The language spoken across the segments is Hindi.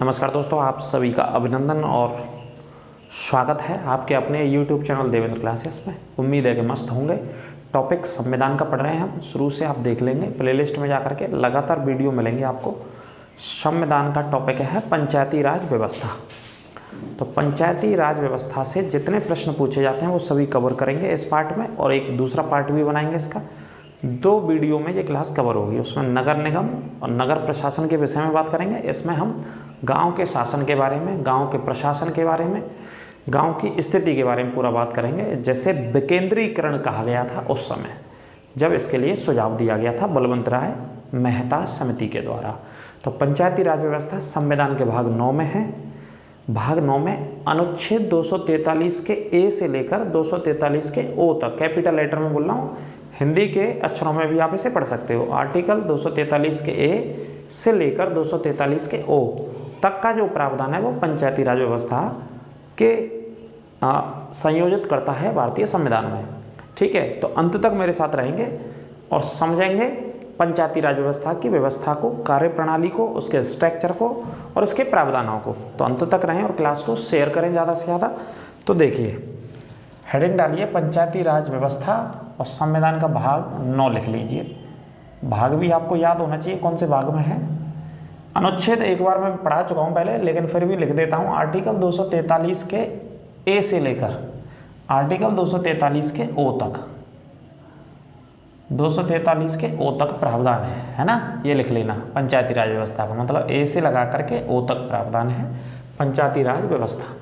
नमस्कार दोस्तों, आप सभी का अभिनंदन और स्वागत है आपके अपने YouTube चैनल देवेंद्र क्लासेस में। उम्मीद है कि मस्त होंगे। टॉपिक संविधान का पढ़ रहे हैं हम, शुरू से आप देख लेंगे प्लेलिस्ट में जाकर के, लगातार वीडियो मिलेंगे आपको। संविधान का टॉपिक है पंचायती राज व्यवस्था। तो पंचायती राज व्यवस्था से जितने प्रश्न पूछे जाते हैं वो सभी कवर करेंगे इस पार्ट में, और एक दूसरा पार्ट भी बनाएंगे इसका। 2 वीडियो में ये क्लास कवर होगी। उसमें नगर निगम और नगर प्रशासन के विषय में बात करेंगे। इसमें हम गांव के शासन के बारे में, गांव के प्रशासन के बारे में, गांव की स्थिति के बारे में पूरा बात करेंगे। जैसे विकेंद्रीकरण कहा गया था उस समय, जब इसके लिए सुझाव दिया गया था बलवंत राय मेहता समिति के द्वारा। तो पंचायती राज व्यवस्था संविधान के भाग 9 में है। भाग 9 में अनुच्छेद 243 के ए से लेकर 243 के ओ तक, कैपिटल लेटर में बोल रहा हूँ, हिंदी के अक्षरों में भी आप इसे पढ़ सकते हो। आर्टिकल 243 के ए से लेकर 243 के ओ तक का जो प्रावधान है वो पंचायती राज व्यवस्था के संयोजित करता है भारतीय संविधान में। ठीक है, तो अंत तक मेरे साथ रहेंगे और समझेंगे पंचायती राज व्यवस्था की व्यवस्था को, कार्यप्रणाली को, उसके स्ट्रक्चर को और उसके प्रावधानों को। तो अंत तक रहें और क्लास को शेयर करें ज़्यादा से ज़्यादा। तो देखिए, हेडिंग डालिए पंचायती राज व्यवस्था और संविधान का भाग 9 लिख लीजिए। भाग भी आपको याद होना चाहिए कौन से भाग में है। अनुच्छेद एक बार मैं पढ़ा चुका हूँ पहले, लेकिन फिर भी लिख देता हूँ। आर्टिकल 243 के ए से लेकर आर्टिकल 243 के ओ तक, 243 के ओ तक प्रावधान है ना। ये लिख लेना पंचायती राज व्यवस्था का मतलब ए से लगा करके ओ तक प्रावधान है पंचायती राज व्यवस्था।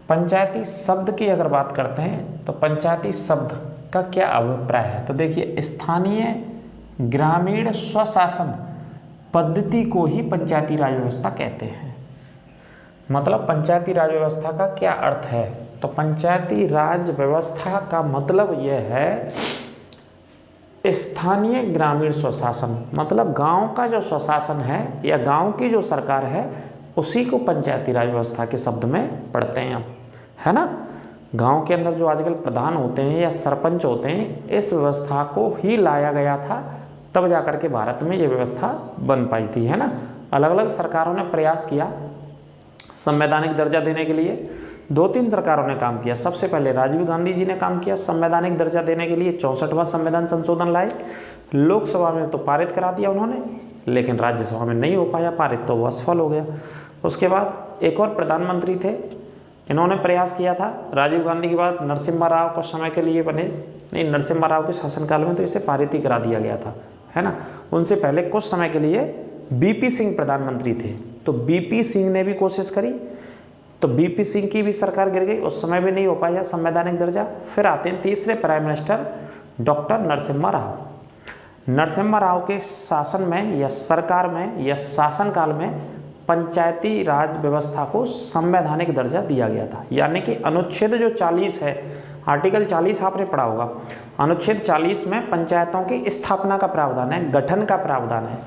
पंचायती शब्द की अगर बात करते हैं तो पंचायती शब्द का क्या अभिप्राय है, तो देखिए, स्थानीय ग्रामीण स्वशासन पद्धति को ही पंचायती राज व्यवस्था कहते हैं। मतलब पंचायती राज व्यवस्था का क्या अर्थ है, तो पंचायती राज व्यवस्था का मतलब यह है स्थानीय ग्रामीण स्वशासन, मतलब गांव का जो स्वशासन है या गांव की जो सरकार है उसी को पंचायती राज व्यवस्था के शब्द में पढ़ते हैं हम, है ना। गांव के अंदर जो आजकल प्रधान होते हैं या सरपंच होते हैं, इस व्यवस्था को ही लाया गया था, तब जाकर के भारत में ये व्यवस्था बन पाई थी, है ना। अलग अलग सरकारों ने प्रयास किया संवैधानिक दर्जा देने के लिए। 2-3 सरकारों ने काम किया। सबसे पहले राजीव गांधी जी ने काम किया संवैधानिक दर्जा देने के लिए, 64वां संविधान संशोधन लाए। लोकसभा में तो पारित करा दिया उन्होंने, लेकिन राज्यसभा में नहीं हो पाया पारित, तो वो असफल हो गया। उसके बाद एक और प्रधानमंत्री थे, इन्होंने प्रयास किया था। राजीव गांधी के बाद नरसिम्हा राव कुछ समय के लिए बने, नहीं, नरसिम्हा राव के शासनकाल में तो इसे पारित ही करा दिया गया था, है ना। उनसे पहले कुछ समय के लिए बीपी सिंह प्रधानमंत्री थे, तो बीपी सिंह ने भी कोशिश करी, तो बीपी सिंह की भी सरकार गिर गई, उस समय भी नहीं हो पाया संवैधानिक दर्जा। फिर आते हैं तीसरे prime minister doctor Narasimha Rao. Narasimha Rao के शासन में या सरकार में या शासनकाल में पंचायती राज व्यवस्था को संवैधानिक दर्जा दिया गया था। यानी कि अनुच्छेद जो 40 है, आर्टिकल 40 आपने पढ़ा होगा, अनुच्छेद 40 में पंचायतों की स्थापना का प्रावधान है, गठन का प्रावधान है,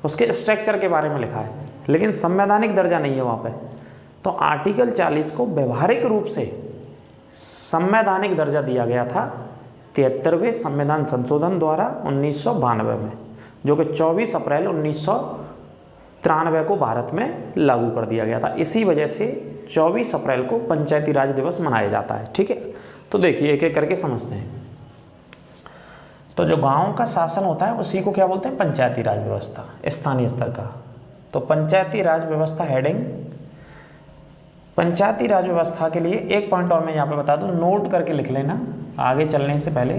उसके स्ट्रक्चर के बारे में लिखा है, लेकिन संवैधानिक दर्जा नहीं है वहाँ पे। तो आर्टिकल 40 को व्यवहारिक रूप से संवैधानिक दर्जा दिया गया था 73वें संविधान संशोधन द्वारा 1992 में, जो कि 24 अप्रैल 1993 को भारत में लागू कर दिया गया था। इसी वजह से 24 अप्रैल को पंचायती राज दिवस मनाया जाता है। ठीक है, तो देखिए एक एक करके समझते हैं। तो जो गांव का शासन होता है उसी को क्या बोलते हैं, पंचायती राज व्यवस्था, स्थानीय स्तर का। तो पंचायती राज व्यवस्था हेडिंग, पंचायती राज व्यवस्था के लिए एक पॉइंट और मैं यहाँ पे बता दूँ, नोट करके लिख लेना आगे चलने से पहले।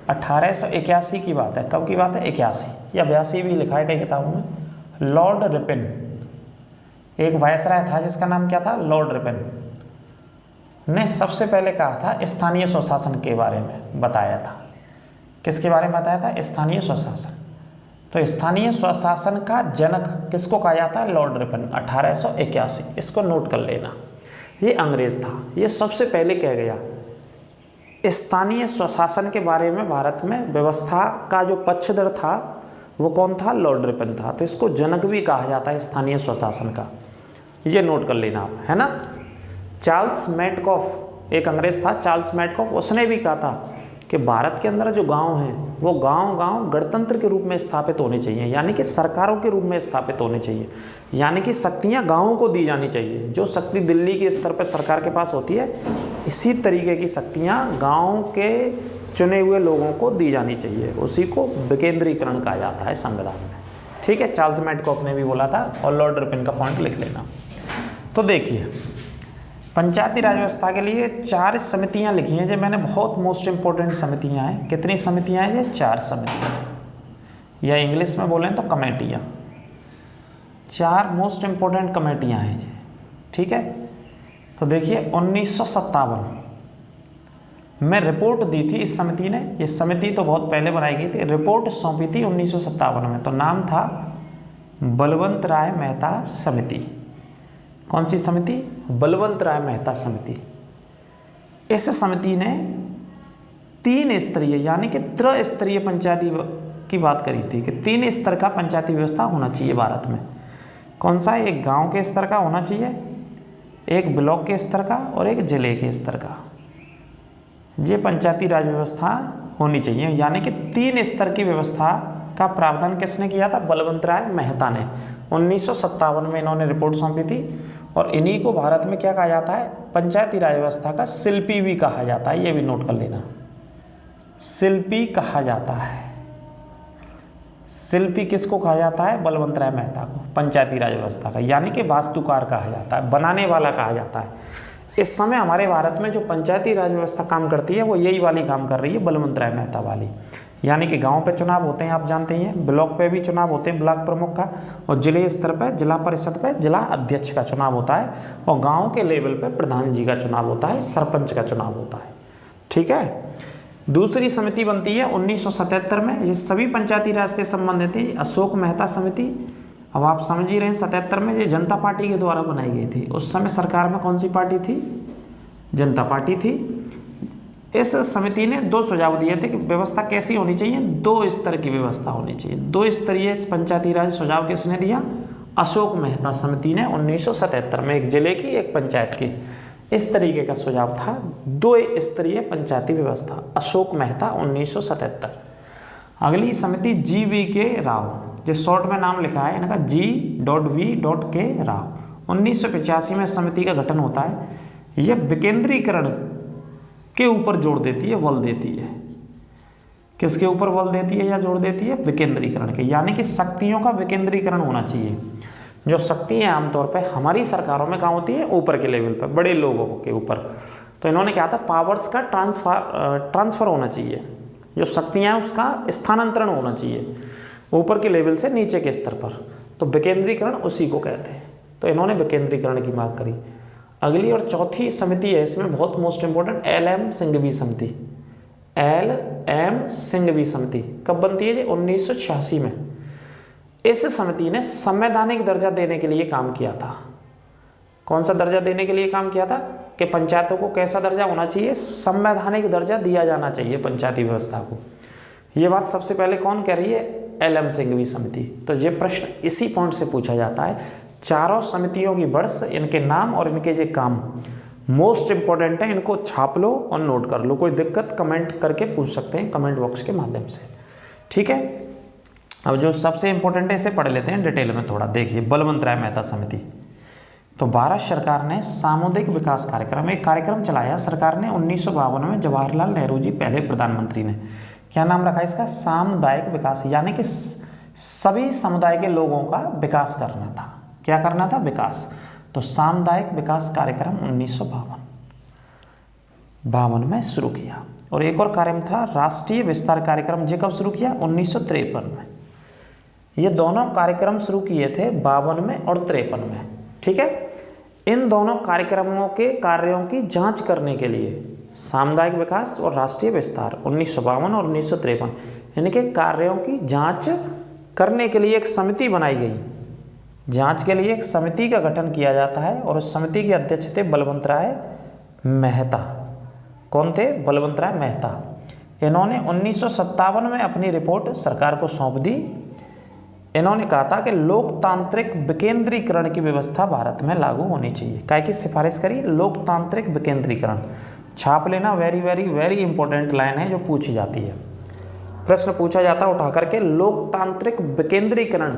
1881 की बात है। कब की बात है, 81 या 82 भी लिखा है कई किताबों में। लॉर्ड रिपन, एक वायसराय था जिसका नाम क्या था, लॉर्ड रिपन, ने सबसे पहले कहा था स्थानीय स्वशासन के बारे में बताया था। किसके बारे में बताया था, स्थानीय स्वशासन। तो स्थानीय स्वशासन का जनक किसको कहा जाता है, लॉर्ड रिपन, 1881। इसको नोट कर लेना। ये अंग्रेज था, ये सबसे पहले कह गया स्थानीय स्वशासन के बारे में। भारत में व्यवस्था का जो पक्षधर था वो कौन था, लॉर्ड रिपन था। तो इसको जनक भी कहा जाता है स्थानीय स्वशासन का, ये नोट कर लेना आप, है ना। चार्ल्स मेटकॉफ, एक अंग्रेज था चार्ल्स मेटकॉफ, उसने भी कहा था कि भारत के अंदर जो गांव हैं वो गांव गणतंत्र के रूप में स्थापित होने चाहिए, यानी कि सरकारों के रूप में स्थापित होने चाहिए, यानी कि शक्तियां गांवों को दी जानी चाहिए। जो शक्ति दिल्ली के स्तर पर सरकार के पास होती है, इसी तरीके की शक्तियां गांव के चुने हुए लोगों को दी जानी चाहिए। उसी को विकेंद्रीकरण कहा जाता है संविधान में। ठीक है, चार्ल्स मैडकॉक ने भी बोला था, और लॉर्ड रिपन का पॉइंट लिख लेना। तो देखिए, पंचायती राज व्यवस्था के लिए 4 समितियां लिखी हैं जो मैंने, बहुत मोस्ट इंपॉर्टेंट समितियां हैं। कितनी समितियां हैं ये? 4 समितियां, या इंग्लिश में बोलें तो कमेटियां। 4 मोस्ट इंपॉर्टेंट कमेटियां हैं ये। ठीक है, तो देखिए 1957 में रिपोर्ट दी थी इस समिति ने। ये समिति तो बहुत पहले बनाई गई थी, रिपोर्ट सौंपी थी 1957 में। तो नाम था बलवंत राय मेहता समिति। कौन सी समिति? बलवंत राय मेहता समिति। इस समिति ने 3 स्तरीय यानी कि त्रिस्तरीय पंचायती की बात करी थी कि 3 स्तर का पंचायती व्यवस्था होना चाहिए भारत में। कौन सा? एक गांव के स्तर का होना चाहिए, एक ब्लॉक के स्तर का, और एक जिले के स्तर का। ये पंचायती राज व्यवस्था होनी चाहिए, यानी कि 3 स्तर की व्यवस्था का प्रावधान किसने किया था? बलवंत राय मेहता ने। 1957 में इन्होंने रिपोर्ट सौंपी थी, और इन्हीं को भारत में क्या कहा जाता है? पंचायती राज व्यवस्था का शिल्पी भी कहा जाता है। ये भी नोट कर लेना, शिल्पी कहा जाता है। शिल्पी किसको कहा जाता है? बलवंत राय मेहता को, पंचायती राज व्यवस्था का, यानी कि वास्तुकार कहा जाता है, बनाने वाला कहा जाता है। इस समय हमारे भारत में जो पंचायती राज व्यवस्था काम करती है वो यही वाली काम कर रही है, बलवंत राय मेहता वाली। यानी कि गांव पे चुनाव होते हैं, आप जानते ही हैं, ब्लॉक पे भी चुनाव होते हैं, ब्लॉक प्रमुख का, और जिले स्तर पर जिला परिषद पे जिला अध्यक्ष का चुनाव होता है, और गांव के लेवल पे प्रधान जी का चुनाव होता है, सरपंच का चुनाव होता है। ठीक है, दूसरी समिति बनती है 1977 में। ये सभी पंचायती राज से संबंधित थी, अशोक मेहता समिति। अब आप समझ ही रहे हैं, 77 में ये जनता पार्टी के द्वारा बनाई गई थी। उस समय सरकार में कौन सी पार्टी थी? जनता पार्टी थी। इस समिति ने 2 सुझाव दिए थे कि व्यवस्था कैसी होनी चाहिए? 2 स्तर की व्यवस्था होनी चाहिए। 2 स्तरीय पंचायती राज सुझाव किसने दिया? अशोक मेहता समिति ने 1977 में, एक जिले की एक पंचायत की। इस तरीके का सुझाव था 2 स्तरीय पंचायती व्यवस्था, अशोक मेहता 1977। अगली समिति GV.K. राव, जो शॉर्ट में नाम लिखा है इनका G.V.K. राव। 1985 में समिति का गठन होता है। यह विकेंद्रीकरण के ऊपर जोर देती है, बल देती है। किसके ऊपर बल देती है या जोर देती है? विकेंद्रीकरण के, यानी कि शक्तियों का विकेंद्रीकरण होना चाहिए। जो शक्तियाँ आमतौर पर हमारी सरकारों में कहाँ होती है? ऊपर के लेवल पर, बड़े लोगों के ऊपर। तो इन्होंने क्या था? पावर्स का ट्रांसफर होना चाहिए। जो शक्तियाँ हैं उसका स्थानांतरण होना चाहिए ऊपर के लेवल से नीचे के स्तर पर। तो विकेंद्रीकरण उसी को कहते हैं। तो इन्होंने विकेंद्रीकरण की मांग करी। अगली और चौथी समिति है, इसमें बहुत मोस्ट इंपॉर्टेंट, LM सिंघवी समिति। LM सिंघवी समिति कब बनती है? 1986 में। इस समिति ने संवैधानिक दर्जा देने के लिए काम किया था। कौन सा दर्जा देने के लिए काम किया था? कि पंचायतों को कैसा दर्जा होना चाहिए? संवैधानिक दर्जा दिया जाना चाहिए पंचायती व्यवस्था को। ये बात सबसे पहले कौन कह रही है? LM सिंघवी समिति। तो ये प्रश्न इसी पॉइंट से पूछा जाता है। चारों समितियों की वर्ष, इनके नाम और इनके जो काम मोस्ट इंपॉर्टेंट है, इनको छाप लो और नोट कर लो। कोई दिक्कत कमेंट करके पूछ सकते हैं कमेंट बॉक्स के माध्यम से। ठीक है, अब जो सबसे इंपॉर्टेंट है इसे पढ़ लेते हैं डिटेल में थोड़ा। देखिए, बलवंत राय मेहता समिति। तो भारत सरकार ने सामुदायिक विकास कार्यक्रम, एक कार्यक्रम चलाया सरकार ने 1952 में। जवाहरलाल नेहरू जी पहले प्रधानमंत्री ने क्या नाम रखा इसका? सामुदायिक विकास, यानी कि सभी समुदाय के लोगों का विकास करना था। क्या करना था? विकास। तो सामुदायिक विकास कार्यक्रम 1952 में शुरू किया। और एक और कार्यक्रम था राष्ट्रीय विस्तार कार्यक्रम। ये कब शुरू किया? 1953 में। ये दोनों कार्यक्रम शुरू किए थे 52 में और 53 में। ठीक है, इन दोनों कार्यक्रमों के कार्यों की जांच करने के लिए सामुदायिक विकास और राष्ट्रीय विस्तार 1952 और 1953, इनके कार्यों की जांच करने के लिए एक समिति बनाई गई। जांच के लिए एक समिति का गठन किया जाता है, और उस समिति के अध्यक्ष थे बलवंत राय मेहता। कौन थे? बलवंत राय मेहता। इन्होंने 1957 में अपनी रिपोर्ट सरकार को सौंप दी। इन्होंने कहा था कि लोकतांत्रिक विकेंद्रीकरण की व्यवस्था भारत में लागू होनी चाहिए। काय की सिफारिश करी? लोकतांत्रिक विकेंद्रीकरण। छाप लेना, very very very important line है जो पूछी जाती है, प्रश्न पूछा जाता है उठा करके। लोकतांत्रिक विकेंद्रीकरण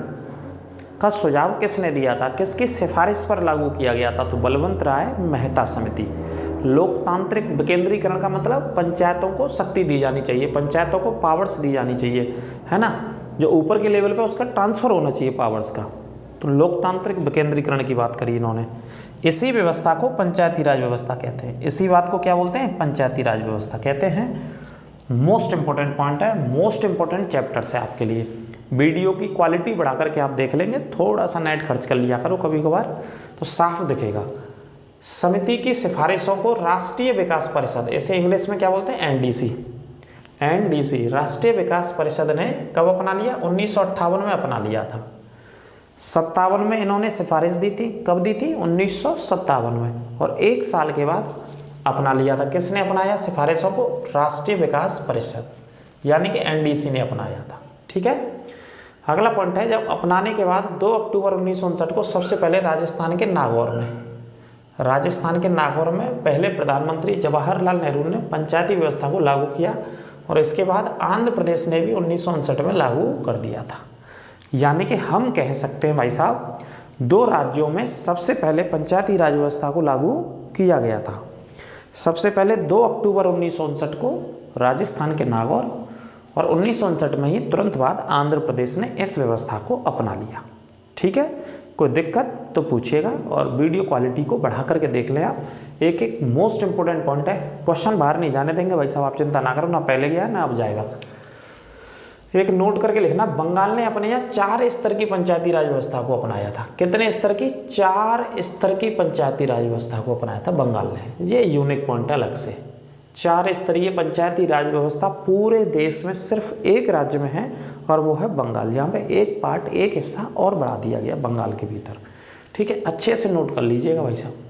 का सुझाव किसने दिया था, किसकी सिफारिश पर लागू किया गया था? तो बलवंत राय मेहता समिति। लोकतांत्रिक विकेंद्रीकरण का मतलब पंचायतों को शक्ति दी जानी चाहिए, पंचायतों को पावर्स दी जानी चाहिए, है ना, जो ऊपर के लेवल पे उसका ट्रांसफर होना चाहिए पावर्स का। तो लोकतांत्रिक विकेंद्रीकरण की बात करी इन्होंने। इसी व्यवस्था को पंचायती राज व्यवस्था कहते हैं। इसी बात को क्या बोलते हैं? पंचायती राज व्यवस्था कहते हैं। मोस्ट इंपॉर्टेंट पॉइंट है, मोस्ट इंपॉर्टेंट चैप्टर है आपके लिए। वीडियो की क्वालिटी बढ़ा करके आप देख लेंगे, थोड़ा सा नेट खर्च कर लिया करो कभी कभार, तो साफ दिखेगा। समिति की सिफारिशों को राष्ट्रीय विकास परिषद, इसे इंग्लिश में क्या बोलते हैं? एनडीसी। एनडीसी राष्ट्रीय विकास परिषद ने कब अपना लिया? 1958 में अपना लिया था। 57 में इन्होंने सिफारिश दी थी। कब दी थी? 1957 में। और एक साल के बाद अपना लिया था। किसने अपनाया सिफारिशों को? राष्ट्रीय विकास परिषद, यानी कि एनडीसी ने अपनाया था। ठीक है, अगला पॉइंट है, जब अपनाने के बाद 2 अक्टूबर 1959 को सबसे पहले राजस्थान के नागौर में पहले प्रधानमंत्री जवाहरलाल नेहरू ने पंचायती व्यवस्था को लागू किया, और इसके बाद आंध्र प्रदेश ने भी 1959 में लागू कर दिया था। यानी कि हम कह सकते हैं भाई साहब, 2 राज्यों में सबसे पहले पंचायती राज व्यवस्था को लागू किया गया था। सबसे पहले 2 अक्टूबर 1959 को राजस्थान के नागौर, और 1959 में ही तुरंत बाद आंध्र प्रदेश ने इस व्यवस्था को अपना लिया। ठीक है, कोई दिक्कत तो पूछिएगा, और वीडियो क्वालिटी को बढ़ा करके देख लें आप। एक एक मोस्ट इंपोर्टेंट पॉइंट है, क्वेश्चन बाहर नहीं जाने देंगे भाई साहब, आप चिंता ना करो, ना पहले गया ना अब जाएगा। एक नोट करके लिखना, बंगाल ने अपने यहाँ 4 स्तर की पंचायती राज व्यवस्था को अपनाया था। कितने स्तर की? 4 स्तर की पंचायती राज व्यवस्था को अपनाया था बंगाल ने। ये यूनिक पॉइंट है अलग से। 4 स्तरीय पंचायती राज व्यवस्था पूरे देश में सिर्फ एक राज्य में है, और वो है बंगाल, जहाँ पे एक पार्ट, एक हिस्सा और बढ़ा दिया गया बंगाल के भीतर। ठीक है, अच्छे से नोट कर लीजिएगा भाई साहब।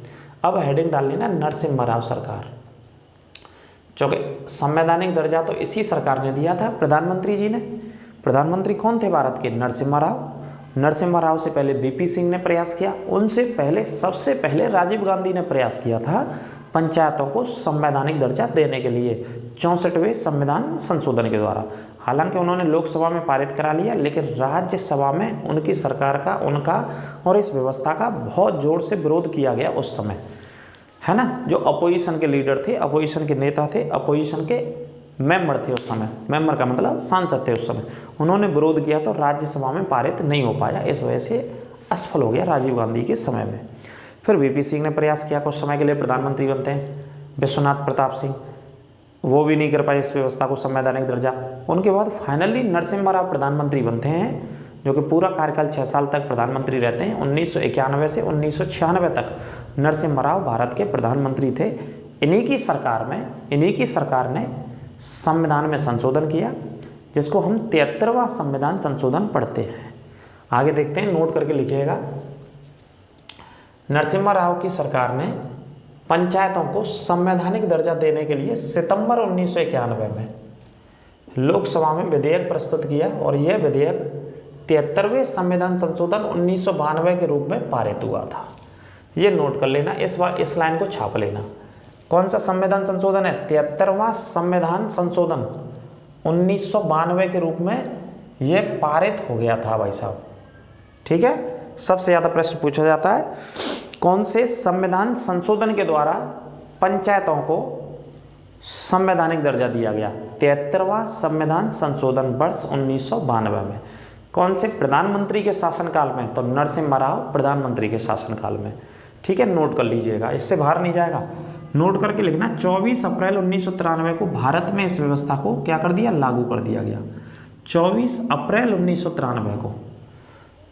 अब हेडिंग डाल लेना, नरसिम्हा राव सरकार। चूँकि संवैधानिक दर्जा तो इसी सरकार ने दिया था, प्रधानमंत्री जी ने। प्रधानमंत्री कौन थे भारत के? नरसिम्हा राव। नरसिम्हा राव से पहले बीपी सिंह ने प्रयास किया, उनसे पहले सबसे पहले राजीव गांधी ने प्रयास किया था पंचायतों को संवैधानिक दर्जा देने के लिए 64वें संविधान संशोधन के द्वारा। हालांकि उन्होंने लोकसभा में पारित करा लिया, लेकिन राज्यसभा में उनकी सरकार का, उनका और इस व्यवस्था का बहुत जोर से विरोध किया गया उस समय, है ना। जो अपोजिशन के लीडर थे, अपोजिशन के नेता थे, अपोजिशन के मेंबर थे उस समय, मेंबर का मतलब सांसद थे उस समय, उन्होंने विरोध किया तो राज्यसभा में पारित नहीं हो पाया। इस वजह से असफल हो गया राजीव गांधी के समय में। फिर वीपी सिंह ने प्रयास किया, कुछ समय के लिए प्रधानमंत्री बनते हैं, विश्वनाथ प्रताप सिंह, वो भी नहीं कर पाए इस व्यवस्था को संवैधानिक दर्जा। उनके बाद फाइनली नरसिम्हा राव प्रधानमंत्री बनते हैं, जो कि पूरा कार्यकाल 6 साल तक प्रधानमंत्री रहते हैं। 1991 से 1996 तक नरसिम्हा राव भारत के प्रधानमंत्री थे। इन्हीं की सरकार ने संविधान में संशोधन किया, जिसको हम 73वां संविधान संशोधन पढ़ते हैं। आगे देखते हैं, नोट करके लिखिएगा। नरसिम्हा राव की सरकार ने पंचायतों को संवैधानिक दर्जा देने के लिए सितंबर 1991 में लोकसभा में विधेयक प्रस्तुत किया, और यह विधेयक 73वें संविधान संशोधन 1992 के रूप में पारित हुआ था। ये नोट कर लेना, इस लाइन को छाप लेना। कौन सा संविधान संशोधन है? 73वां संविधान संशोधन 1992 के रूप में यह पारित हो गया था भाई साहब। ठीक है, सबसे ज़्यादा प्रश्न पूछा जाता है, कौन से संविधान संशोधन के द्वारा पंचायतों को संवैधानिक दर्जा दिया गया? 73वां संविधान संशोधन वर्ष 1992 में। कौन से प्रधानमंत्री के शासनकाल में? तो नरसिम्हा राव प्रधानमंत्री के शासनकाल में। ठीक है, नोट कर लीजिएगा, इससे बाहर नहीं जाएगा। नोट करके लिखना, 24 अप्रैल 1993 को भारत में इस व्यवस्था को क्या कर दिया? लागू कर दिया गया। 24 अप्रैल 1993 को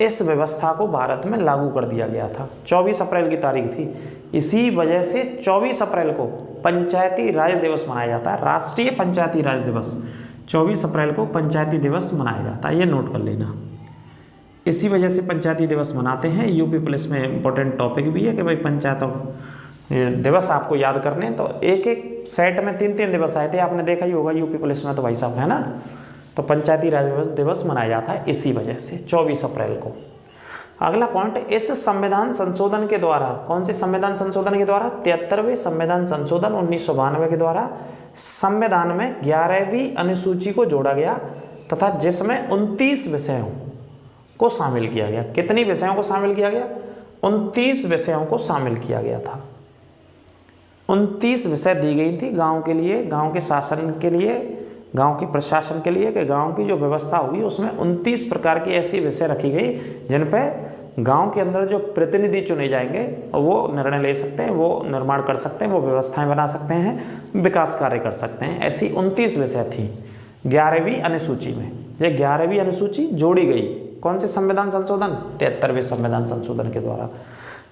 इस व्यवस्था को भारत में लागू कर दिया गया था। 24 अप्रैल की तारीख थी। इसी वजह से 24 अप्रैल को पंचायती राज दिवस मनाया जाता है, राष्ट्रीय पंचायती राज दिवस। 24 अप्रैल को पंचायती दिवस मनाया जाता है, ये नोट कर लेना। इसी वजह से पंचायती दिवस मनाते हैं। यूपी पुलिस में इंपॉर्टेंट टॉपिक भी है कि भाई पंचायतों दिवस आपको याद करने, तो एक एक सेट में 3-3 दिवस आए थे, आपने देखा ही होगा यूपी पुलिस में तो भाई साहब, है ना। तो पंचायती राज दिवस मनाया जाता है इसी वजह से 24 अप्रैल को। अगला पॉइंट, इस संविधान संशोधन के द्वारा, कौन से संविधान संशोधन के द्वारा? 73वें संविधान संशोधन 1992 के द्वारा संविधान में 11वीं अनुसूची को जोड़ा गया तथा जिसमें 29 विषयों को शामिल किया गया। कितनी विषयों को शामिल किया गया? 29 विषयों को शामिल किया गया था। 29 विषय दी गई थी गांव के लिए, गांव के शासन के लिए, गांव की प्रशासन के लिए, कि गांव की जो व्यवस्था हुई उसमें 29 प्रकार की ऐसी विषय रखी गई जिन पे गांव के अंदर जो प्रतिनिधि चुने जाएंगे वो निर्णय ले सकते हैं, वो निर्माण कर सकते हैं, वो व्यवस्थाएं बना सकते हैं, विकास कार्य कर सकते हैं। ऐसी 29 विषय थी 11वीं अनुसूची में। ये 11वीं अनुसूची जोड़ी गई कौन से संविधान संशोधन? 73वें संविधान संशोधन के द्वारा,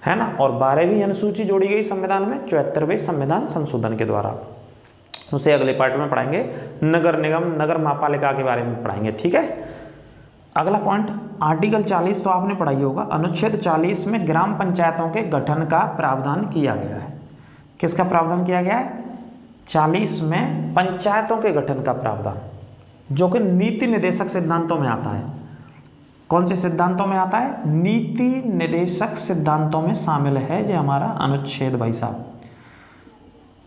है ना। और 12वीं अनुसूची जोड़ी गई संविधान में 74वें संविधान संशोधन के द्वारा। उसे अगले पार्ट में पढ़ाएंगे, नगर निगम, नगर महापालिका के बारे में पढ़ाएंगे, ठीक है। अगला पॉइंट, आर्टिकल 40 तो आपने पढ़ाई होगा। अनुच्छेद 40 में ग्राम पंचायतों के गठन का प्रावधान किया गया है। किसका प्रावधान किया गया है? 40 में पंचायतों के गठन का प्रावधान, जो कि नीति निर्देशक सिद्धांतों में आता है। कौन से सिद्धांतों में आता है? नीति निर्देशक सिद्धांतों में शामिल है ये हमारा अनुच्छेद भाई साहब,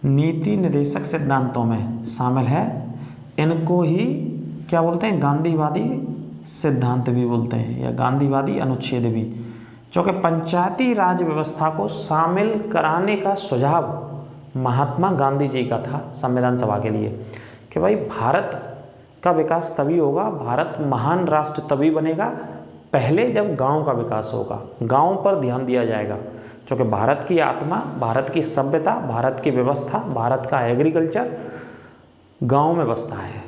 नीति निर्देशक सिद्धांतों में शामिल है। इनको ही क्या बोलते हैं? गांधीवादी सिद्धांत भी बोलते हैं, या गांधीवादी अनुच्छेद भी, जो कि पंचायती राज व्यवस्था को शामिल कराने का सुझाव महात्मा गांधी जी का था संविधान सभा के लिए, कि भाई भारत का विकास तभी होगा, भारत महान राष्ट्र तभी बनेगा पहले जब गांव का विकास होगा, गांव पर ध्यान दिया जाएगा, क्योंकि भारत की आत्मा, भारत की सभ्यता, भारत की व्यवस्था, भारत का एग्रीकल्चर गांव में बसता है,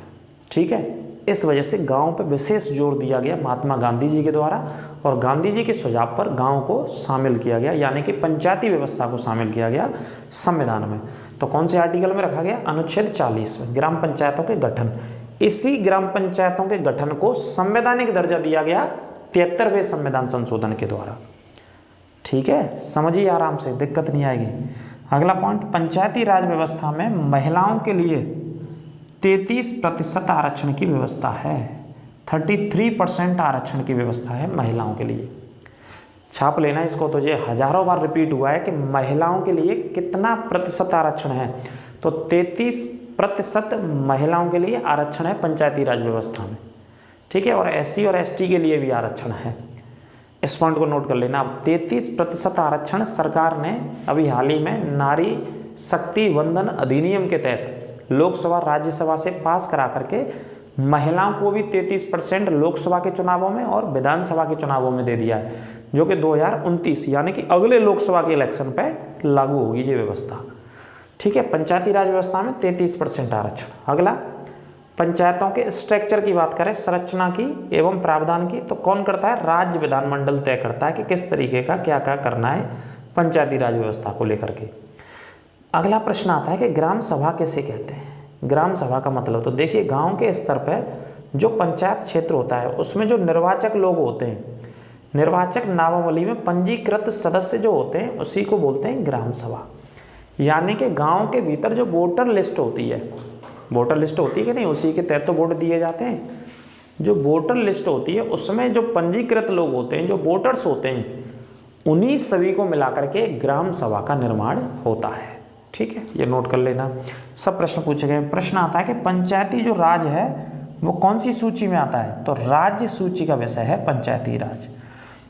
ठीक है। इस वजह से गांव पर विशेष जोर दिया गया महात्मा गांधी जी के द्वारा, और गांधी जी के सुझाव पर गांव को शामिल किया गया, यानी कि पंचायती व्यवस्था को शामिल किया गया संविधान में। तो कौन से आर्टिकल में रखा गया? अनुच्छेद 40 में ग्राम पंचायतों के गठन। इसी ग्राम पंचायतों के गठन को संवैधानिक दर्जा दिया गया 73वें संविधान संशोधन के द्वारा, ठीक है। समझिए आराम से, दिक्कत नहीं आएगी। अगला पॉइंट, पंचायती राज व्यवस्था में महिलाओं के लिए 33% आरक्षण की व्यवस्था है। 33% आरक्षण की व्यवस्था है महिलाओं के लिए। छाप लेना इसको, तो ये हजारों बार रिपीट हुआ है कि महिलाओं के लिए कितना प्रतिशत आरक्षण है। तो 33% महिलाओं के लिए आरक्षण है पंचायती राज व्यवस्था में, ठीक है। और SC और ST के लिए भी आरक्षण है, इस पॉइंट को नोट कर लेना। अब 33% आरक्षण सरकार ने अभी हाल ही में नारी शक्ति वंदन अधिनियम के तहत लोकसभा राज्यसभा से पास करा करके महिलाओं को भी 33% लोकसभा के चुनावों में और विधानसभा के चुनावों में दे दिया है, जो कि 2029 यानी कि अगले लोकसभा के इलेक्शन पे लागू होगी ये व्यवस्था, ठीक है। पंचायती राज व्यवस्था में 33% आरक्षण। अगला, पंचायतों के स्ट्रक्चर की बात करें, संरचना की एवं प्रावधान की, तो कौन करता है? राज्य विधानमंडल तय करता है कि किस तरीके का क्या क्या करना है पंचायती राज व्यवस्था को लेकर के। अगला प्रश्न आता है कि ग्राम सभा किसे कहते हैं? ग्राम सभा का मतलब, तो देखिए गांव के स्तर पर जो पंचायत क्षेत्र होता है उसमें जो निर्वाचक लोग होते हैं, निर्वाचक नामावली में पंजीकृत सदस्य जो होते हैं उसी को बोलते हैं ग्राम सभा। यानी कि गांव के भीतर जो वोटर लिस्ट होती है, वोटर लिस्ट होती है कि नहीं, उसी के तहत तो वोट दिए जाते हैं। जो वोटर लिस्ट होती है उसमें जो पंजीकृत लोग होते हैं, जो वोटर्स होते हैं, उन्हीं सभी को मिलाकर के ग्राम सभा का निर्माण होता है, ठीक है। ये नोट कर लेना, सब प्रश्न पूछे गए। प्रश्न आता है कि पंचायती जो राज है वो कौन सी सूची में आता है? तो राज्य सूची का विषय है पंचायती राज,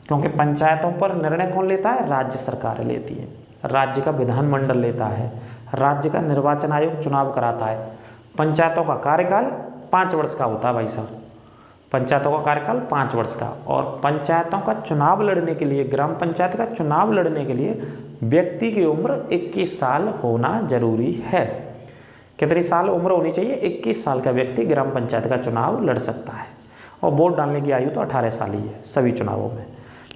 क्योंकि पंचायतों पर निर्णय कौन लेता है? राज्य सरकार लेती है, राज्य का विधानमंडल लेता है, राज्य का निर्वाचन आयोग चुनाव कराता है। पंचायतों का कार्यकाल 5 वर्ष का होता है भाई साहब, पंचायतों का कार्यकाल 5 वर्ष का। और पंचायतों का चुनाव लड़ने के लिए, ग्राम पंचायत का चुनाव लड़ने के लिए व्यक्ति की उम्र 21 साल होना जरूरी है। कितनी साल उम्र होनी चाहिए? 21 साल का व्यक्ति ग्राम पंचायत का चुनाव लड़ सकता है, और वोट डालने की आयु तो 18 साल ही है सभी चुनावों में,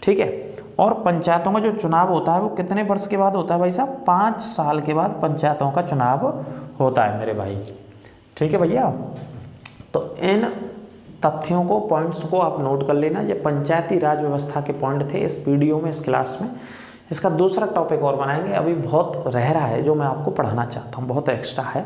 ठीक है। और पंचायतों का जो चुनाव होता है वो कितने वर्ष के बाद होता है भाई साहब? 5 साल के बाद पंचायतों का चुनाव होता है मेरे भाई, ठीक है भैया। तो इन तथ्यों को, पॉइंट्स को आप नोट कर लेना। ये पंचायती राज व्यवस्था के पॉइंट थे इस वीडियो में, इस क्लास में। इसका दूसरा टॉपिक और बनाएंगे, अभी बहुत रह रहा है जो मैं आपको पढ़ाना चाहता हूँ, बहुत एक्स्ट्रा है,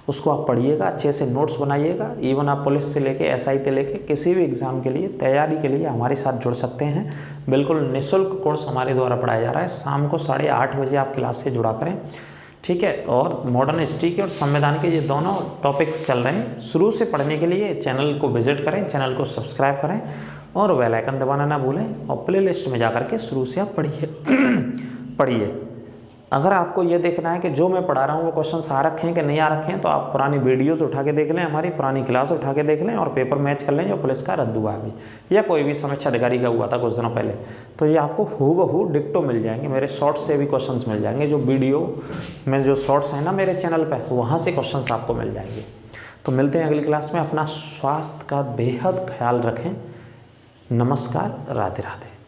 उसको आप पढ़िएगा, अच्छे से नोट्स बनाइएगा। इवन आप पुलिस से लेके एसआई से लेके किसी भी एग्ज़ाम के लिए तैयारी के लिए हमारे साथ जुड़ सकते हैं। बिल्कुल निःशुल्क कोर्स हमारे द्वारा पढ़ाया जा रहा है। शाम को 8:30 बजे आप क्लास से जुड़ा करें, ठीक है। और मॉडर्न हिस्ट्री के और संविधान के ये दोनों टॉपिक्स चल रहे हैं। शुरू से पढ़ने के लिए चैनल को विजिट करें, चैनल को सब्सक्राइब करें और बेल आइकन दबाना ना भूलें। और प्ले लिस्ट में जाकर के शुरू से आप पढ़िए। अगर आपको ये देखना है कि जो मैं पढ़ा रहा हूँ वो क्वेश्चंस आ रखे हैं कि नहीं आ रखे हैं, तो आप पुरानी वीडियोस उठा के देख लें, हमारी पुरानी क्लास उठा के देख लें और पेपर मैच कर लें जो पुलिस का रद्द हुआ अभी या कोई भी समीक्षा अधिकारी का हुआ था कुछ दिनों पहले। तो ये आपको हूबहू डिक्टो मिल जाएंगे। मेरे शॉर्ट्स से भी क्वेश्चंस मिल जाएंगे, जो वीडियो में जो शॉर्ट्स हैं ना मेरे चैनल पर, वहाँ से क्वेश्चंस आपको मिल जाएंगे। तो मिलते हैं अगली क्लास में। अपना स्वास्थ्य का बेहद ख्याल रखें। नमस्कार, राधे राधे।